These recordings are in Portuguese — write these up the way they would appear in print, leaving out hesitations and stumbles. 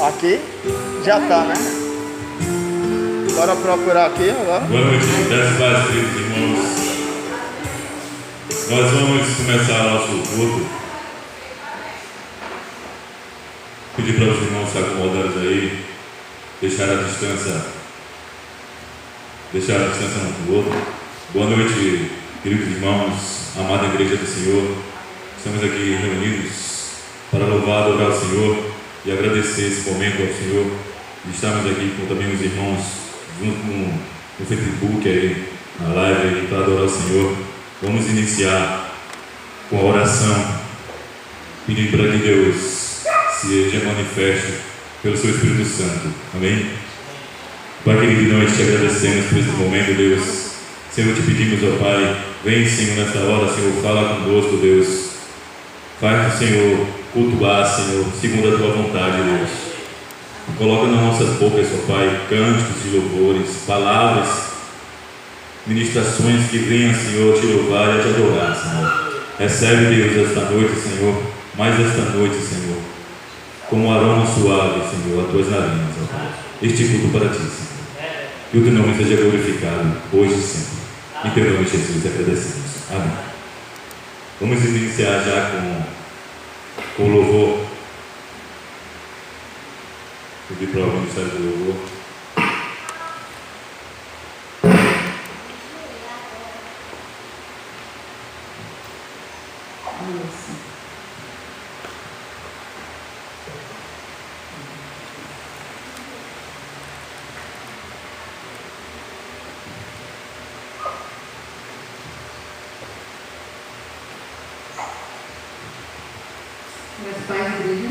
Aqui? Já tá, né? Bora procurar aqui agora. Boa noite, das paz, queridos irmãos. Nós vamos começar nosso culto. Pedir para os irmãos se acomodarem aí, deixar a distância um do outro. Boa noite, queridos irmãos, amada igreja do Senhor. Estamos aqui reunidos para louvar, adorar o Senhor e agradecer esse momento ao Senhor. E estamos aqui com também os irmãos junto no Facebook aí, na live aí, para adorar o Senhor. Vamos iniciar com a oração, pedindo para que Deus seja manifeste pelo seu Espírito Santo. Amém? Pai querido, nós te agradecemos por esse momento, Deus. Senhor, te pedimos, ó Pai, vem, Senhor, nesta hora, Senhor, fala conosco, Deus. Faz, Senhor, cultuar, Senhor, segundo a tua vontade, Deus. Coloca nas nossas bocas, ó Pai, cânticos de louvores, palavras, ministrações que venham, Senhor, te louvar e te adorar, Senhor. Recebe, Deus, esta noite, Senhor, mais esta noite, Senhor, como um aroma suave, Senhor, a tuas narinas, ó Pai. Este culto para ti, Senhor. Que o teu nome seja glorificado, hoje e sempre. Em teu nome, Jesus, agradecemos. Amém. Vamos iniciar já com o louvor. Pedir para o ministério do louvor. Meus pais, igreja,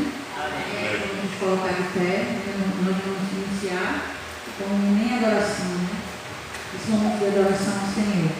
vamos colocar de pé, nós vamos iniciar com nem adoração, né? Esse momento de adoração ao Senhor.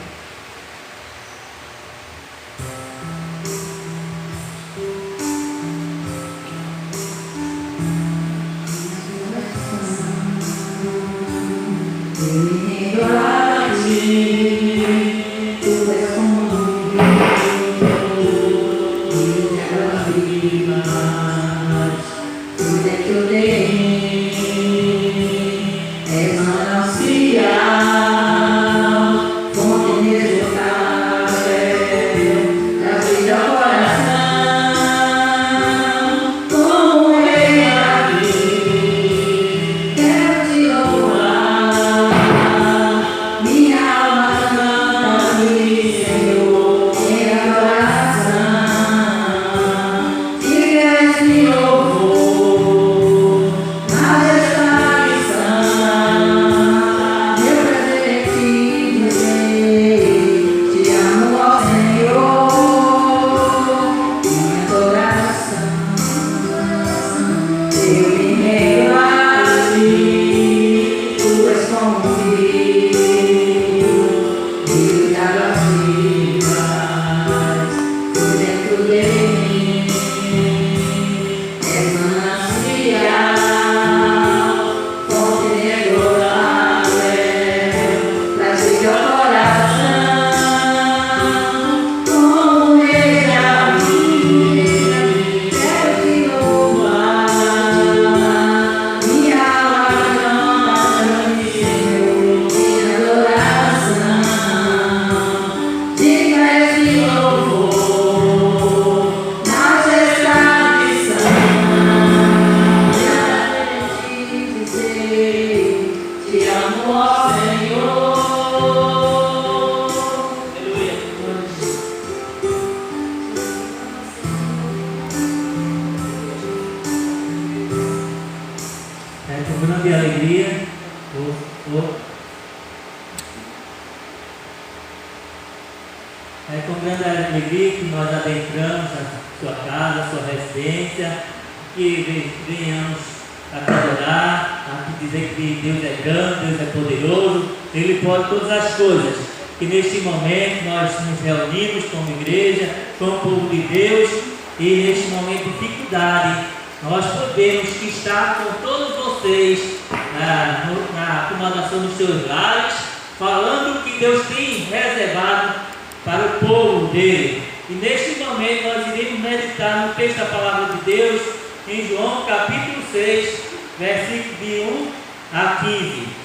E neste momento nós iremos meditar no texto da palavra de Deus em João capítulo 6, versículo de 1 a 15.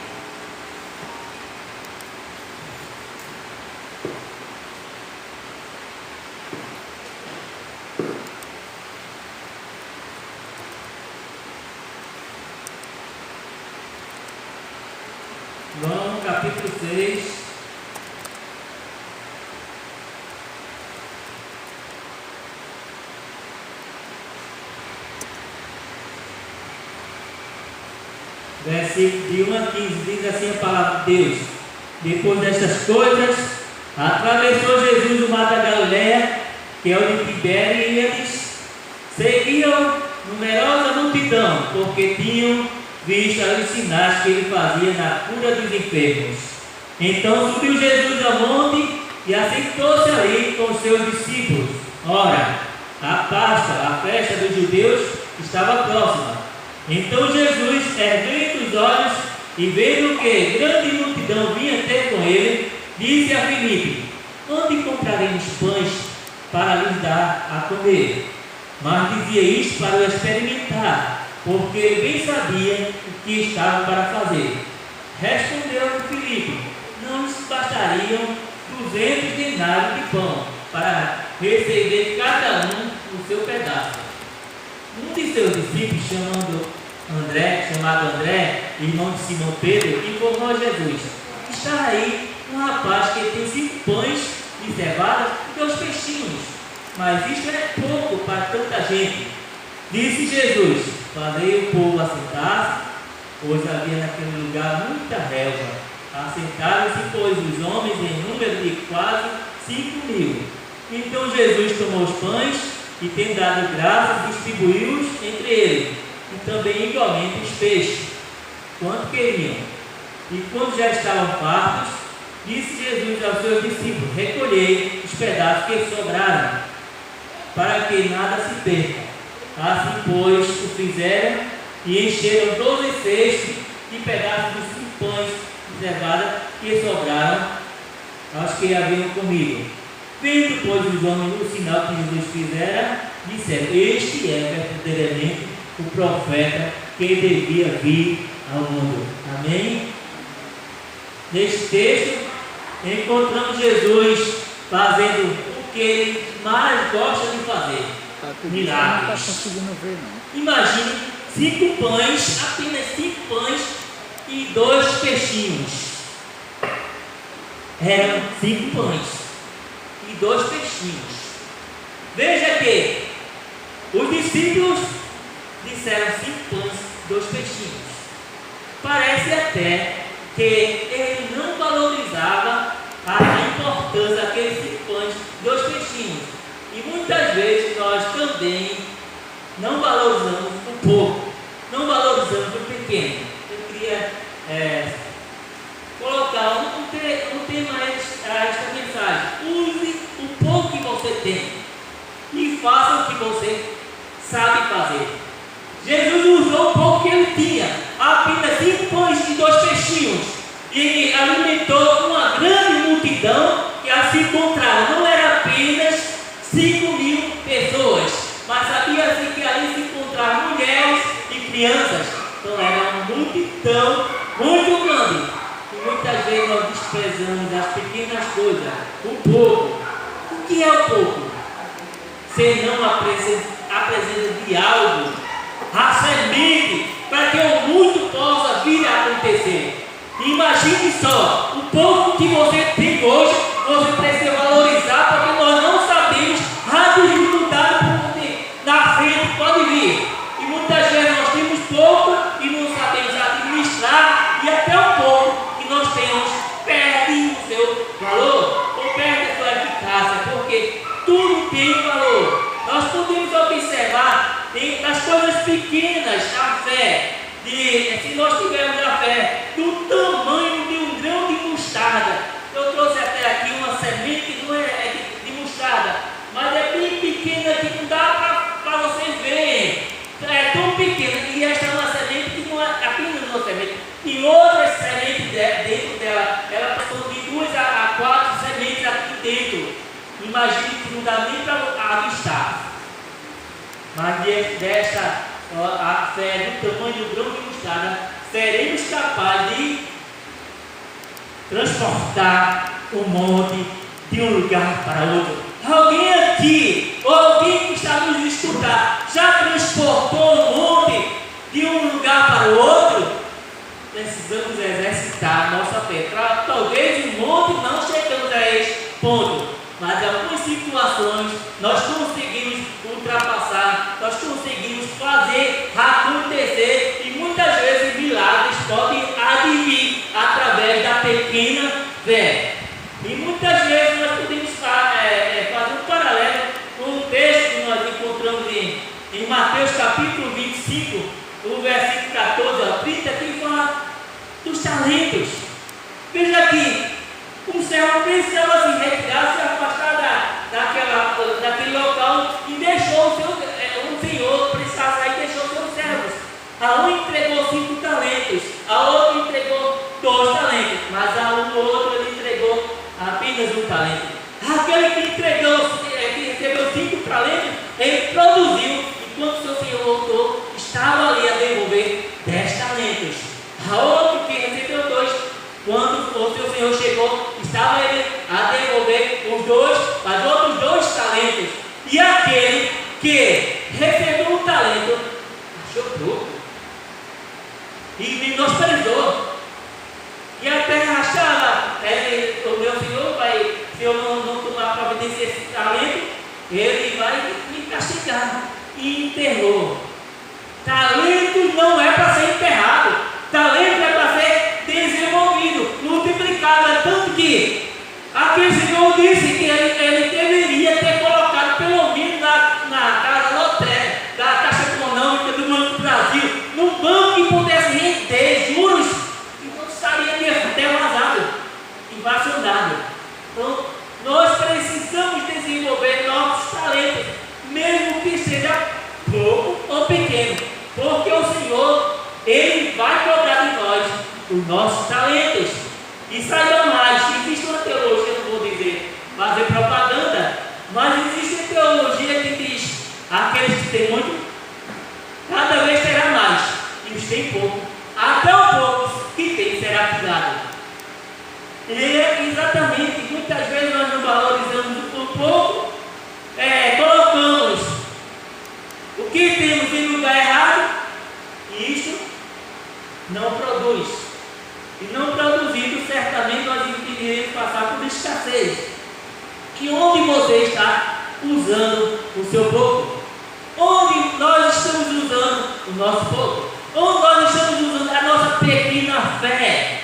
João capítulo 6. Versículo de 1 a 15, diz assim a palavra de Deus: Depois destas coisas, atravessou Jesus o mar da Galileia, que é o de Tibério, e eles seguiam numerosa multidão, porque tinham visto os sinais que ele fazia na cura dos enfermos. Então subiu Jesus ao monte e assentou-se ali com os seus discípulos. Ora, a Páscoa, a festa dos judeus, estava próxima. Então Jesus, erguendo os olhos e vendo que grande multidão vinha ter com ele, disse a Filipe: Onde compraremos pães para lhes dar a comer? Mas dizia isto para o experimentar, porque ele bem sabia o que estava para fazer. Respondeu Filipe: Não lhes bastariam 200 denários de pão para receber cada um o seu pedaço. Um de seus discípulos, chamado André, irmão de Simão Pedro, informou a Jesus: Está aí um rapaz que tem 5 pães de cevada e 2 peixinhos, mas isto é pouco para tanta gente. Disse Jesus: Fazei o povo assentar-se, pois havia naquele lugar muita relva. Assentaram-se, pois, os homens em número de quase 5.000. Então Jesus tomou os pães e, tendo dado graças, distribuiu-os entre eles, e também igualmente os peixes, quanto queriam. E quando já estavam fartos, disse Jesus aos seus discípulos: Recolhei os pedaços que sobraram, para que nada se perca. Assim, pois, o fizeram e encheram 12 cestos de pedaços dos 5 pães de cevada que sobraram aos que haviam comido. Vendo, pois, os homens o sinal que Jesus fizera, disseram: Este é verdadeiramente o profeta que devia vir ao mundo. Amém? Neste texto, encontramos Jesus fazendo o que ele mais gosta de fazer: milagres. Não está conseguindo ver, não. Imagine 5 pães, apenas 5 pães e 2 peixinhos. Eram 5 pães e 2 peixinhos. Veja que os discípulos disseram 5 pães e 2 peixinhos. Parece até que ele não valorizava a importância daqueles 5 pães e 2 peixinhos. E muitas vezes nós também não valorizamos o pouco, não valorizamos o pequeno. Eu queria colocar um tema a esta mensagem: use o pouco que você tem e faça o que você sabe fazer. Jesus usou o pouco que ele tinha, apenas 5 pães e 2 peixinhos, e alimentou uma grande multidão que ali se encontrava. Não era apenas 5.000 pessoas, mas sabia-se que ali se encontravam mulheres e crianças. Então era uma multidão muito grande. E muitas vezes nós desprezamos as pequenas coisas, o pouco. O que é o pouco? Senão a presença de algo, a semente, para que o muito possa vir a acontecer. Imagine só, o pouco que você tem hoje, você precisa valorizar, porque nós não sabemos a dificuldade na frente pode vir. E muitas vezes nós temos pouco e não sabemos administrar, e até o pouco que nós temos perde o seu valor, ou perde a sua eficácia, porque tudo tem valor. Nós podemos observar nas coisas pequenas a fé. Se nós tivermos a fé do tamanho de um grão de mostarda, eu trouxe até aqui uma semente que não é de mostarda, mas é bem pequena, que não dá para vocês verem. É tão pequena, e esta é uma semente que não é apenas uma semente, tem outras sementes dentro dela. Ela passou de 2 a 4 sementes aqui dentro. Imagine que não dá nem para avistar. Mas desta a fé do tamanho do grão de mostarda, seremos capazes de transportar o monte de um lugar para outro. Alguém aqui, ou alguém que está nos escutar, já transportou o monte de um lugar para o outro? Precisamos exercitar a nossa fé. Talvez o monte não chegamos a esse ponto, mas em algumas situações nós conseguimos ultrapassar, nós conseguimos fazer acontecer, e muitas vezes milagres podem advir através da pequena fé. E muitas vezes nós podemos fazer um paralelo com o texto que nós encontramos em Mateus capítulo 25, o versículo 14 ao 30, que fala dos talentos. Veja aqui, um servo precisava se retirar, se afastar daquele local, e deixou o senhor precisava sair e deixou seus servos. A um entregou 5 talentos, a outro entregou 2 talentos, mas a um outro ele entregou apenas 1 talento. Aquele que recebeu 5 talentos, ele produziu, enquanto seu senhor voltou, estava ali a devolver 10 talentos. A outro que recebeu 2, quando o seu senhor chegou, estava ele a devolver os 2, mas outros 2 talentos. E aquele que recebeu 1 talento, achou pouco e menosprezou. E até achava, o meu senhor vai, se eu não tomar providência esse talento, ele vai me castigar. E enterrou. Talento não é para ser enterrado, talento é para ser desenvolvido, multiplicado. É tanto que aquele senhor disse que ele deveria ter colocado pelo menos na casa lotérica, da Caixa Econômica do Banco do Brasil, num banco que pudesse render juros, e não estaria devasado, inflacionado. Então, nós precisamos desenvolver nossos talentos, mesmo que seja pouco ou pequeno, porque o Senhor, Ele vai cobrar de nós os nossos talentos. E saiba mais, existe uma teologia, não vou dizer, fazer propaganda, mas existe uma teologia que diz: aqueles que têm muito, cada vez terá mais, e os que têm pouco, até o pouco que tem será tirado. E é exatamente, muitas vezes nós não valorizamos o pouco, colocamos o que temos em lugar errado, e isso não produz. E não produzindo, certamente nós iremos passar por escassez. E onde você está usando o seu pouco? Onde nós estamos usando o nosso pouco? Onde nós estamos usando a nossa pequena fé?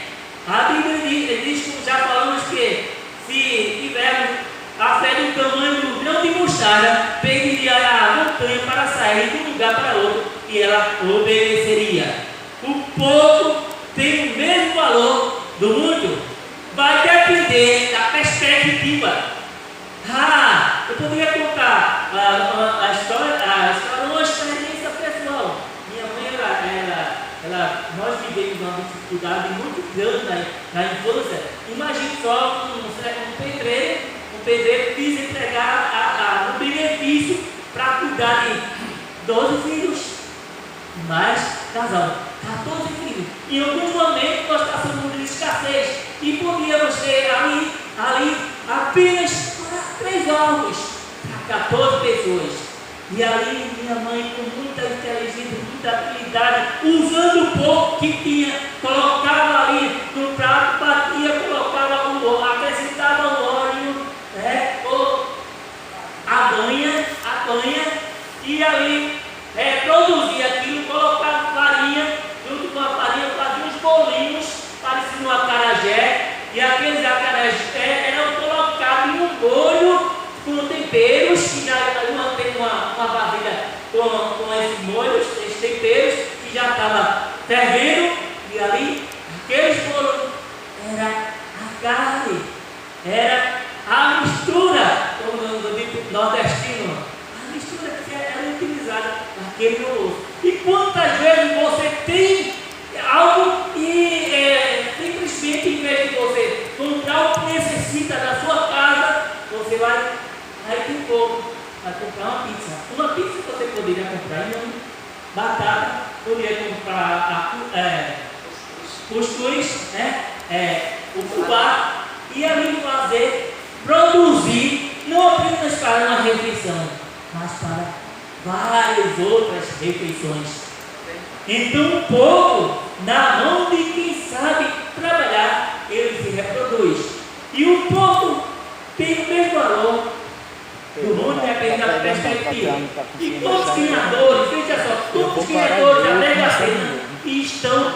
A Bíblia diz, como já falamos, que se tivermos a fé do tamanho do grão de mostarda, pediria a montanha para sair de um lugar para outro, e ela obedeceria. O pouco tem o mesmo valor do muito, vai depender da perspectiva. Eu poderia contar a história, uma experiência pessoal. Minha mãe, nós vivemos uma dificuldade muito grande na infância. Imagine só um pedreiro quis entregar um benefício para cuidar de 12 filhos, mais casal, 14 filhos. Em alguns momentos nós passamos por escassez e podíamos ter ali apenas 3 ovos para 14 pessoas. E ali minha mãe, com muita inteligência, muita habilidade, usando o pouco que tinha, colocava ali no prato, batia, colocava o óleo, acrescentava o óleo, a banha, e ali produzia aquilo, colocava farinha, junto com a farinha fazia uns bolinhos, pareciam um acarajé, e aqueles acarajé eram colocados em um molho com temperos, que já tem uma vasilha com esses molhos, esses temperos, que já estava fervendo, e ali, aqueles bolos, era a carne, era a mistura, como no dito nordestino, a mistura que era utilizada naquele almoço. E quantas vezes você tem algo e simplesmente, em vez de você comprar o que necessita da sua casa, você vai, aí tem pouco, vai comprar uma pizza. Uma pizza você poderia comprar em batata. cuscuz, né? O fubá, e ali produzir, não apenas para uma refeição, mas para várias outras refeições. Então, um pouco, na mão de quem sabe trabalhar, ele se reproduz. E um pouco tem o mesmo valor do mundo, depende da perspectiva. E quantos criadores, veja só, quantos criadores da Mega Sena estão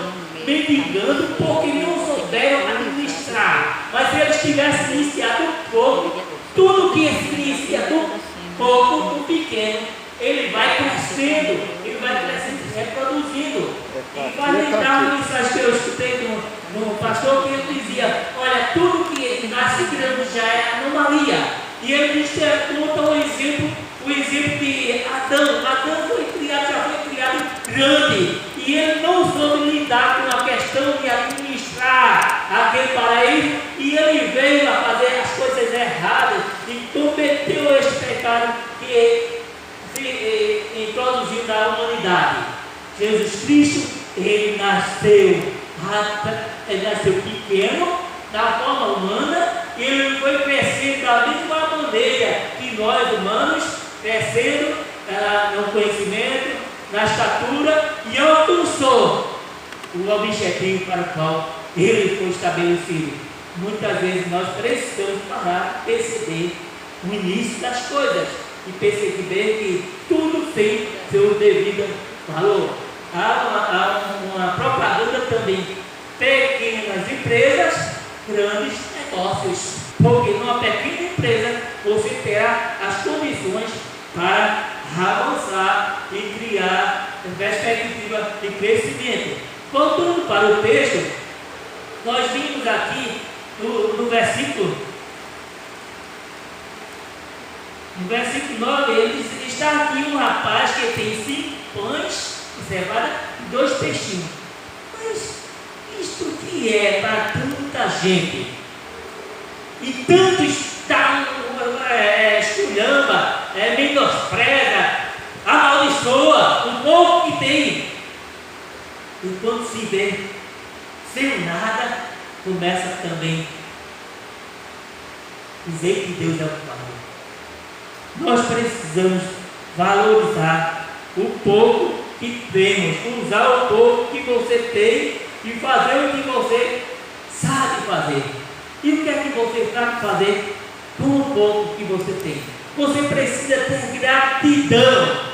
mendigando porque não souberam administrar. Mas se eles tivessem iniciado um pouco, tudo que se inicia do pouco, do pequeno, ele vai crescendo, se reproduzindo. E vai lembrar uma mensagem que eu escutei no pastor, que ele dizia: olha, tudo que nasce grande já é anomalia. E ele conta o exemplo de Adão. Adão já foi criado grande. E ele não soube lidar com a questão de administrar aquele paraíso. E ele veio a fazer as coisas erradas e cometeu este pecado que se introduziu na humanidade. Jesus Cristo, ele nasceu pequeno, da forma humana, e ele foi crescendo da mesma maneira que nós humanos, crescendo no conhecimento, na estatura, e alcançou o objetivo para o qual ele foi estabelecido. Muitas vezes nós precisamos parar, perceber o início das coisas e perceber que tudo tem seu devido valor. Há uma propaganda também: pequenas empresas, grandes negócios. Porque numa pequena empresa você terá as condições para avançar e criar perspectiva de crescimento. Voltando para o texto, nós vimos aqui no versículo 9, ele diz: está aqui um rapaz que tem 5 pães de cevada e 2 peixinhos. Mas isto que é para tanta gente? E tantos esculhamba, menospreza, amaldiçoa o pouco que tem. E quando se vê sem nada, começa também a dizer que Deus é o valor. Nós precisamos valorizar o pouco que temos, usar o pouco que você tem e fazer o que você sabe fazer. E o que é que você sabe fazer com o pouco que você tem? Você precisa ter gratidão.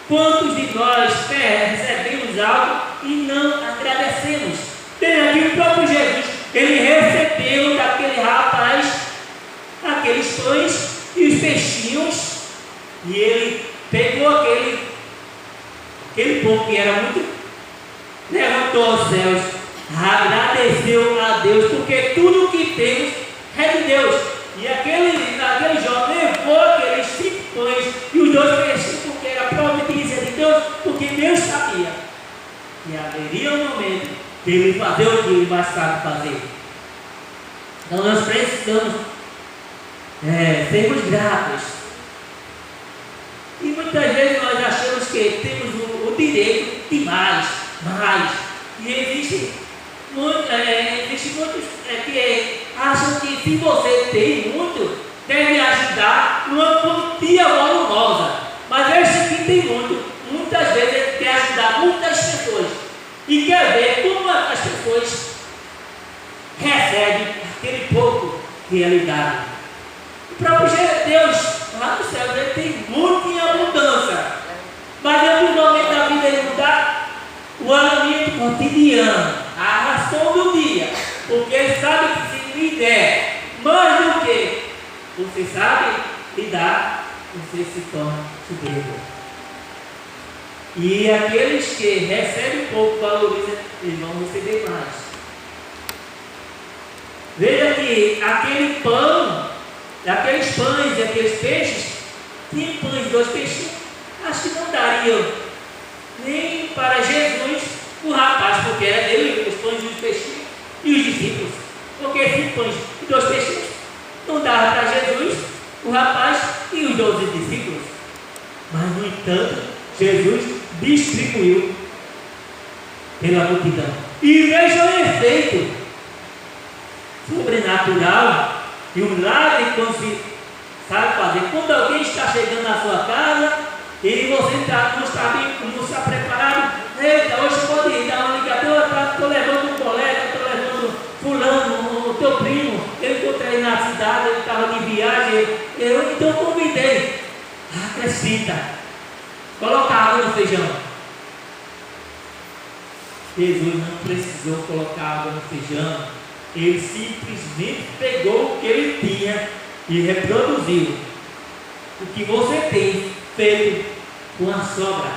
Quantos de nós recebemos algo e não agradecemos? Tem aqui o próprio Jesus, ele recebeu daquele rapaz aqueles pães e os peixinhos, e ele pegou aquele pão que era muito, levantou aos céus, agradeceu a Deus, porque tudo que temos é de Deus. E aquele jovem levou aqueles 5 pães e os 2 peixinhos, porque era providência de Deus, porque Deus sabia que haveria um momento de ele fazer o que ele mais sabe fazer. Então nós precisamos sermos gratos. E muitas vezes nós achamos que temos o direito de mais. E existe muitos que acham que se você tem muito, deve ajudar numa quantia volumosa. Mas esse que tem muito, muitas vezes quer ajudar muitas pessoas. E quer ver como as pessoas recebem aquele pouco que é lhe dado. O próprio Deus, lá no céu, ele tem muito em abundância. Mas em algum momento da vida ele não dá o alimento cotidiano, a ração do dia. Porque ele sabe que se lhe der mais do que você sabe lhe dar, você se torna soberbo. E aqueles que recebem pouco, valorizam, eles vão receber mais. Veja que aquele pão, aqueles pães e aqueles peixes, tinha pães e 2 peixes, acho que não dariam nem para Jesus, o rapaz, porque era dele, os pães e os peixes, e os discípulos, porque 5 pães e 2 peixes não dava para Jesus, o rapaz e os 12 discípulos. Mas, no entanto, Jesus distribuiu pela multidão. E veja o efeito sobrenatural e um milagre quando se sabe fazer. Quando alguém está chegando na sua casa e você não está preparado, eita, hoje pode ir dar uma ligadora, estou levando um colega, estou levando fulano, o teu primo, eu encontrei na cidade, ele estava de viagem, eu então convidei, acrescenta, coloca água no feijão. Jesus não precisou colocar água no feijão, ele simplesmente pegou o que ele tinha e reproduziu o que você tem feito com a sobra.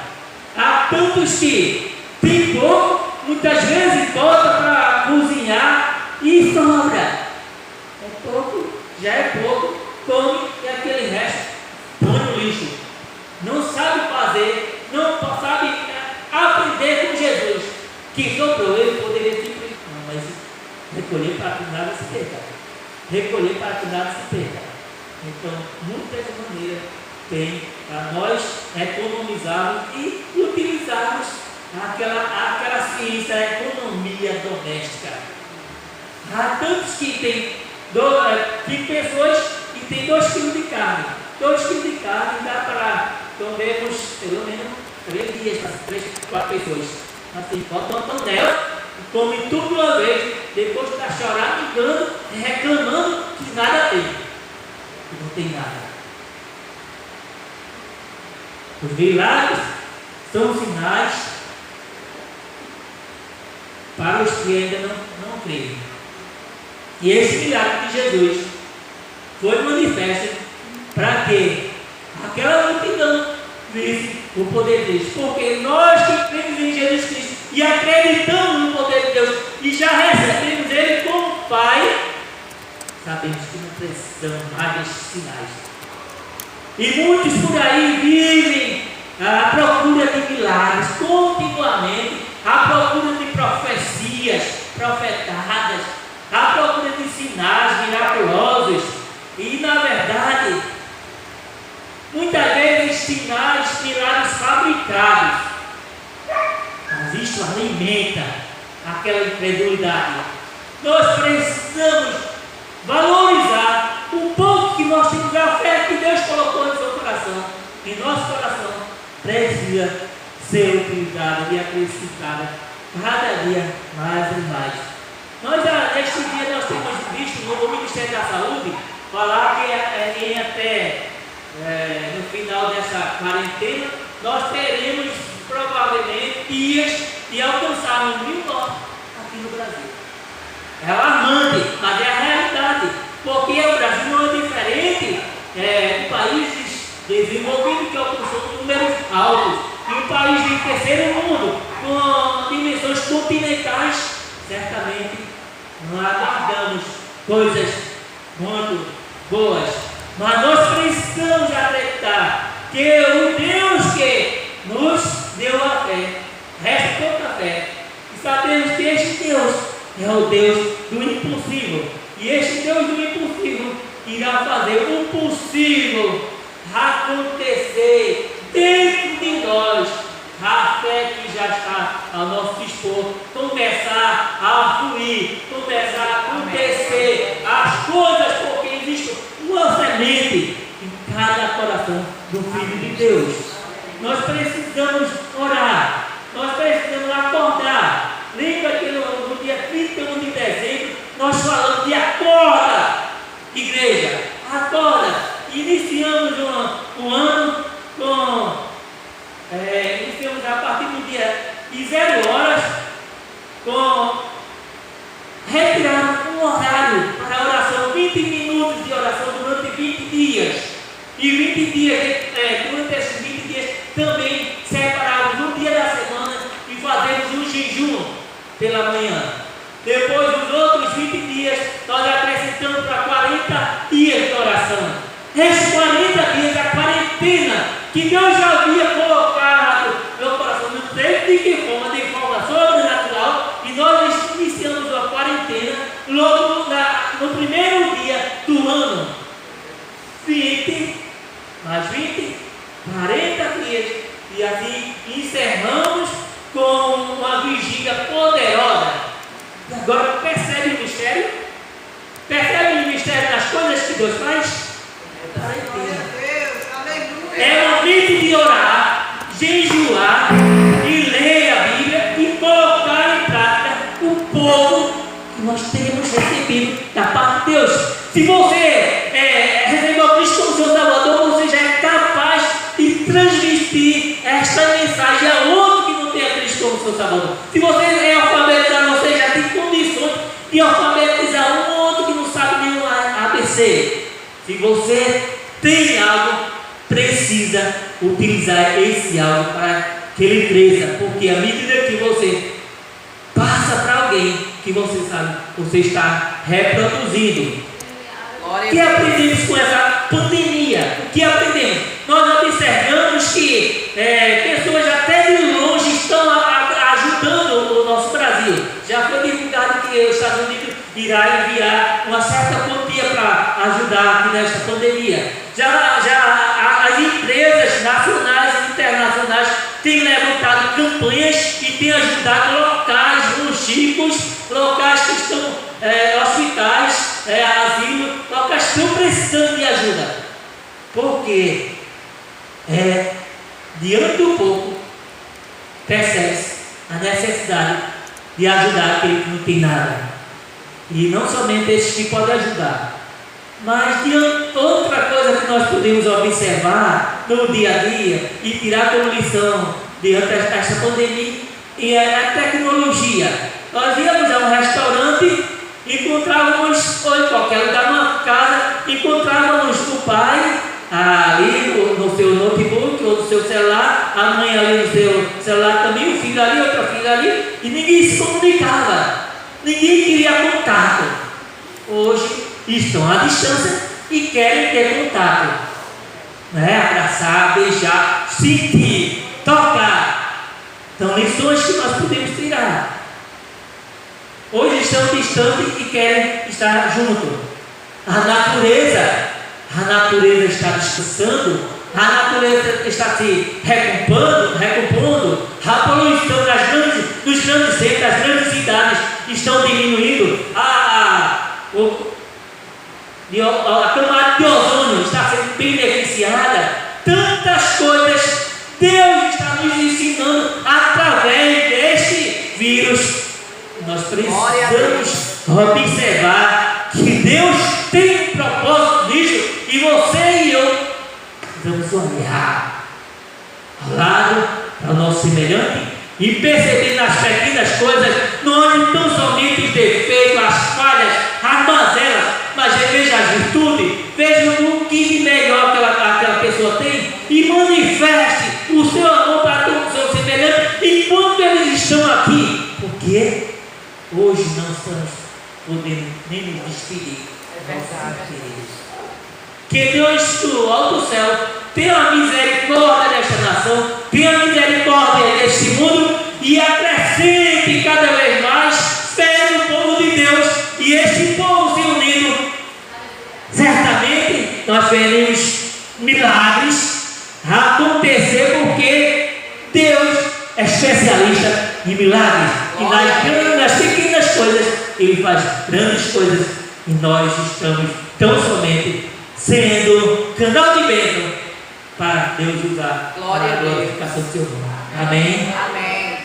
Há tantos que tem pouco, muitas vezes bota para cozinhar e sobra. É pouco, já é pouco, come e aquele resto põe no lixo. Não sabe fazer, não sabe aprender com Jesus. Que sobrou, ele poderia simplesmente, não, mas recolher para que nada se perca. Recolher para que nada se perca. Então, muitas maneiras tem para nós economizarmos e utilizarmos aquela ciência, a economia doméstica. Há tantos que tem pessoas que têm 2 quilos de carne. 2 quilos de carne dá para comermos pelo menos 3 dias para 3, 4 pessoas. Assim, bota uma panela e come tudo de uma vez, depois está chorando, reclamando que nada tem. E não tem nada. Os milagres são sinais para os que ainda não creem. E esse milagre de Jesus foi manifesto para que aquela multidão visse o poder de Deus. Porque nós que cremos em Jesus Cristo e acreditamos no poder de Deus e já recebemos Ele como Pai, sabemos que não precisamos mais destes sinais. E muitos por aí vivem à procura de milagres, continuamente, à procura de profecias profetadas, à procura de sinais miraculosos. E na verdade, muitas vezes sinais, milagres fabricados. Mas isso alimenta aquela incredulidade. Nós precisamos valorizar o pouco que nós temos, a fé que Deus colocou no seu coração. E nosso coração precisa ser utilizada e acrescentada cada dia mais e mais. Neste dia nós temos visto no Ministério da Saúde falar que em até no final dessa quarentena nós teremos provavelmente dias de alcançarmos 1000 mortes aqui no Brasil. É alarmante, mas é a realidade, porque o Brasil não é diferente de países desenvolvidos que alcançam números altos, e um país de terceiro mundo com dimensões continentais, certamente não aguardamos coisas muito boas, mas nós precisamos acreditar que o Deus que nos deu a fé, resta pouca fé, e sabemos que este Deus é o Deus do impossível, e este Deus do impossível irá fazer o possível acontecer dentro de nós. A fé que já está ao nosso dispor começar a fluir, começar a acontecer as coisas, porque existe uma semente em cada coração do Filho de Deus. Nós precisamos orar, nós precisamos acordar. Lembra que no dia 31 de dezembro nós falamos de acorda, igreja, acorda. Iniciamos um ano com iniciamos a partir do dia de 0 horas com retirar um horário para oração, 20 minutos de oração durante 20 dias. E 20 dias, durante esses 20 dias, também separamos um dia da semana e fazemos um jejum pela manhã. Depois dos outros 20 dias, nós acrescentamos para 40 dias de oração. Esses 40 dias, a quarentena que Deus já havia colocado no meu coração, não sei de que forma sobrenatural, e nós iniciamos a quarentena logo no primeiro dia do ano. 20, mais 20, 40 dias, e assim encerramos com uma vigília nós temos recebido da parte de Deus. Se você recebeu Cristo como seu Salvador, você já é capaz de transmitir esta mensagem a outro que não tem a Cristo como seu Salvador. Se você é alfabetizado, você já tem condições de alfabetizar um outro que não sabe nenhum ABC. Se você tem algo, precisa utilizar esse algo para que ele cresça, porque à medida que você passa para alguém que você sabe, você está reproduzindo. O que aprendemos com essa pandemia? O que aprendemos? Nós observamos que pessoas até de longe estão ajudando o nosso Brasil. Já foi divulgado que os Estados Unidos irá enviar uma certa quantia para ajudar aqui nesta pandemia. Já as empresas nacionais e internacionais têm levantado campanhas e têm ajudado locais longínquos, locais que estão hospitais, asilos, locais que estão precisando de ajuda. Porque diante do povo percebe-se a necessidade de ajudar aquele que não tem nada. E não somente esses que podem ajudar, mas diante outra coisa que nós podemos observar no dia a dia e tirar como lição diante desta pandemia é a tecnologia. Nós íamos a um restaurante, encontrávamos, ou em qualquer lugar, numa casa, encontrávamos o pai ali no seu notebook ou no seu celular, a mãe ali no seu celular também, o filho ali, outra filha ali, e ninguém se comunicava, ninguém queria contato. Hoje estão à distância e querem ter contato, abraçar, beijar, sentir, tocar. São lições que nós podemos tirar. Hoje estão distantes e querem estar juntos. A natureza está descansando, a natureza está se recompondo, a poluição dos grandes centros, das grandes cidades estão diminuindo, a camada de ozônio está sendo beneficiada. Tantas coisas Deus está nos ensinando através deste vírus. Nós precisamos observar que Deus tem um propósito nisso, e você e eu vamos olhar ao lado para o nosso semelhante e perceber nas pequenas coisas, não tão somente os defeitos, as falhas, as mazelas, mas veja as virtudes, veja o que de melhor aquela pessoa tem e manifeste o seu amor para todo o seu semelhante enquanto eles estão aqui, porque hoje não estamos podendo nem nos despedir. É verdade. Que Deus do alto céu tenha misericórdia desta nação, tenha misericórdia deste mundo e acrescente cada vez mais fé no povo de Deus, e este povo se unindo, certamente nós veremos milagres acontecer, porque Deus é especialista em milagres, e nas pequenas coisas Ele faz grandes coisas, e nós estamos tão somente sendo canal de bênção para Deus usar para a glorificação do seu nome. Amém? Amém.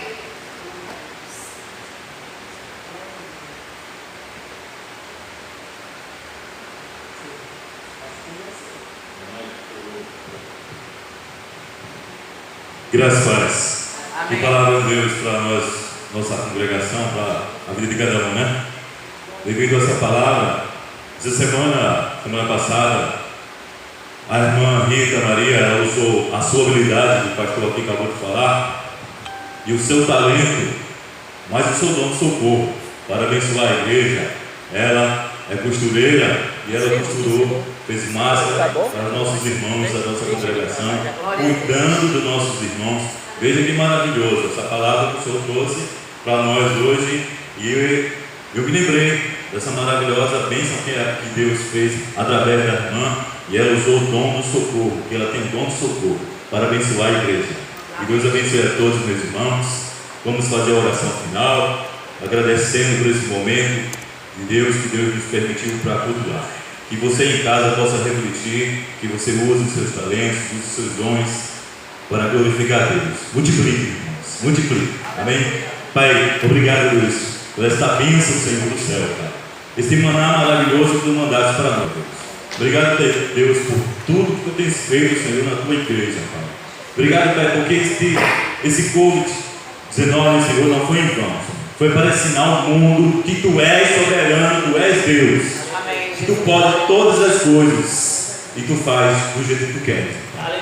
Graças a Deus. Que Amém. palavra de Deus para nós, nossa congregação, para a vida de cada um, né? Devido a essa palavra, essa semana passada, a irmã Rita Maria, ela usou a sua habilidade, que o pastor aqui acabou de falar, e o seu talento, mas o seu dom de socorro, para abençoar a igreja. Ela é costureira e ela costurou, fez máscara para os nossos irmãos da nossa congregação, cuidando dos nossos irmãos. Veja que maravilhoso essa palavra que o Senhor trouxe para nós hoje, e eu me lembrei dessa maravilhosa bênção que Deus fez através da irmã, e ela usou o dom do socorro, que ela tem o dom do socorro para abençoar a igreja. Que Deus abençoe a todos, meus irmãos. Vamos fazer a oração final, agradecendo por esse momento de Deus, que Deus nos permitiu para cultuar. Que você em casa possa refletir, que você use os seus talentos, use os seus dons para glorificar a Deus. Multiplique, irmãos, multiplique. Amém? Pai, obrigado, Deus, por esta bênção, Senhor, do céu, Pai. Esse maná maravilhoso que Tu mandaste para nós, Deus. Obrigado, Deus, por tudo que Tu tens feito, Senhor, na Tua igreja, Pai. Obrigado, Pai, porque esse Covid-19, Senhor, não foi em vão, Senhor. Foi para ensinar ao mundo que Tu és soberano, Tu és Deus. Amém. Que Tu podes todas as coisas e Tu faz do jeito que Tu queres.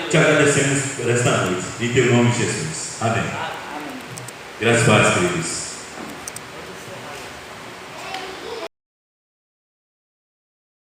Te agradecemos por esta noite. Em Teu nome, Jesus. Amém. Graças a Deus, queridos.